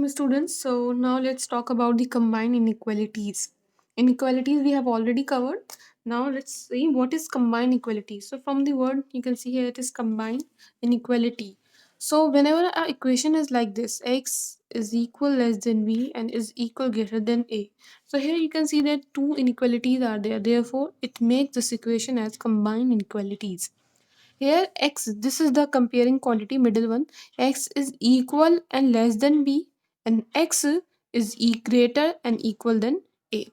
Welcome, students. So, now let's talk about the combined inequalities. Inequalities we have already covered. Now, let's see what is combined equality. So, from the word you can see here it is combined inequality. So, whenever our equation is like this, x is equal less than b and is equal greater than a. So, here you can see that two inequalities are there. Therefore, it makes this equation as combined inequalities. Here x, this is the comparing quantity, middle one. X is equal and less than b, and x is greater and equal than a.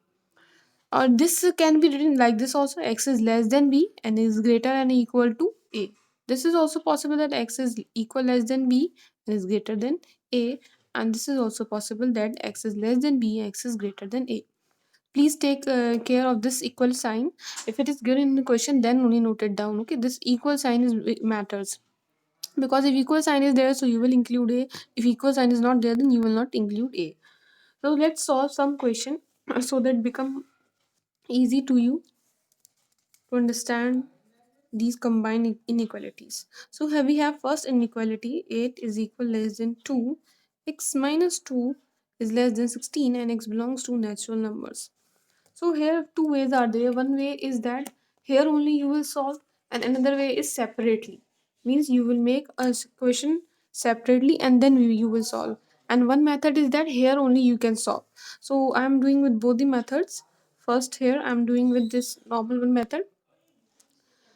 Or this can be written like this also: x is less than b and is greater and equal to a. This is also possible that x is equal less than b and is greater than a, and this is also possible that x is less than b, x is greater than a. Please take care of this equal sign. If it is given in the question, then only note it down. Okay, this equal sign is matters, because if equal sign is there, so you will include a. If equal sign is not there, then you will not include a. So let's solve some question so that become easy to you to understand these combined inequalities. So here we have first inequality: 8 is equal less than 2, x minus 2 is less than 16, and x belongs to natural numbers. So here two ways are there. One way is that here only you will solve, and another way is separately. Means you will make a question separately and then you will solve. And one method is that here only you can solve. So I am doing with both the methods. First here I am doing with this normal one method.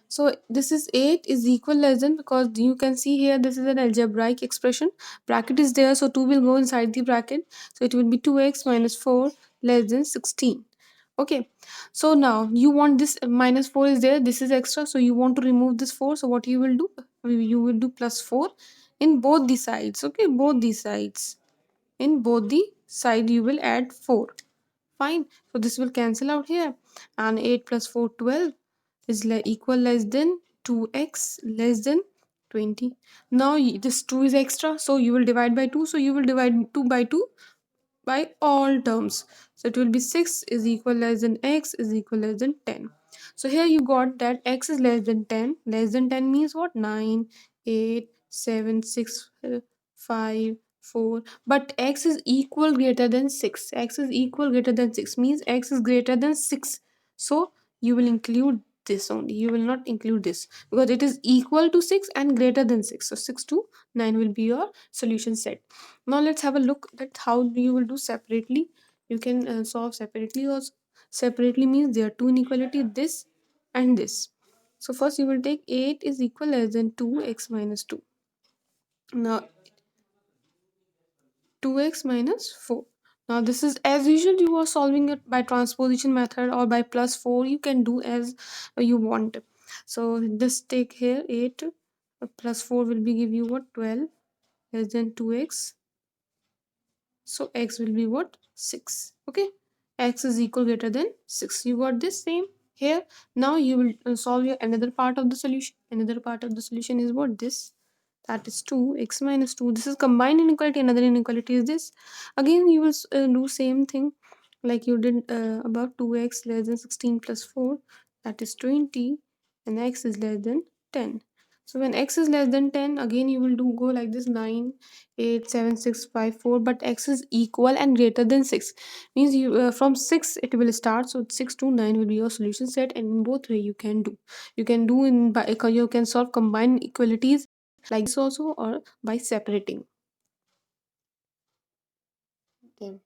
So this is 8 is equal less than, because you can see here this is an algebraic expression. Bracket is there, so 2 will go inside the bracket. So it will be 2x minus 4 less than 16. Okay, so now you want this minus 4 is there, this is extra, so you want to remove this 4. So what you will do? You will do plus 4 in both the sides. Okay, both the sides. In both the side you will add 4. Fine. So this will cancel out here, and 8 plus 4 12 is equal less than 2x less than 20. Now this 2 is extra, so you will divide by 2. So you will divide 2 by 2 by all terms. So it will be 6 is equal less than x is equal less than 10. So here you got that x is less than 10. Less than 10 means what? 9, 8, 7, 6, 5, 4. But x is equal greater than 6. X is equal greater than 6 means x is greater than 6. So you will include this only. You will not include this because it is equal to 6 and greater than 6. So 6 to 9 will be your solution set. Now let's have a look at how you will do separately. You can solve separately also. Separately means there are two inequality, this and this. So first you will take 8 is equal less than 2x minus 2. Now 2x minus 4. Now this is as usual, you are solving it by transposition method or by plus 4. You can do as you want. So this take here 8 plus 4 will be give you what? 12 less than 2x. So x will be what? 6. Okay. X is equal greater than 6. You got this same here. Now you will solve your another part of the solution. Another part of the solution is what? This. That is 2 x minus 2. This is combined inequality. Another inequality is this. Again you will do same thing like you did above. 2x less than 16 plus 4, that is 20, and x is less than 10. So when x is less than 10, again you will do go like this: 9, 8, 7, 6, 5, 4. But x is equal and greater than 6 means you from 6 it will start. So 6 to 9 will be your solution set, and in both way you can do. You can do in by you can solve combined equalities like this also, or by separating them.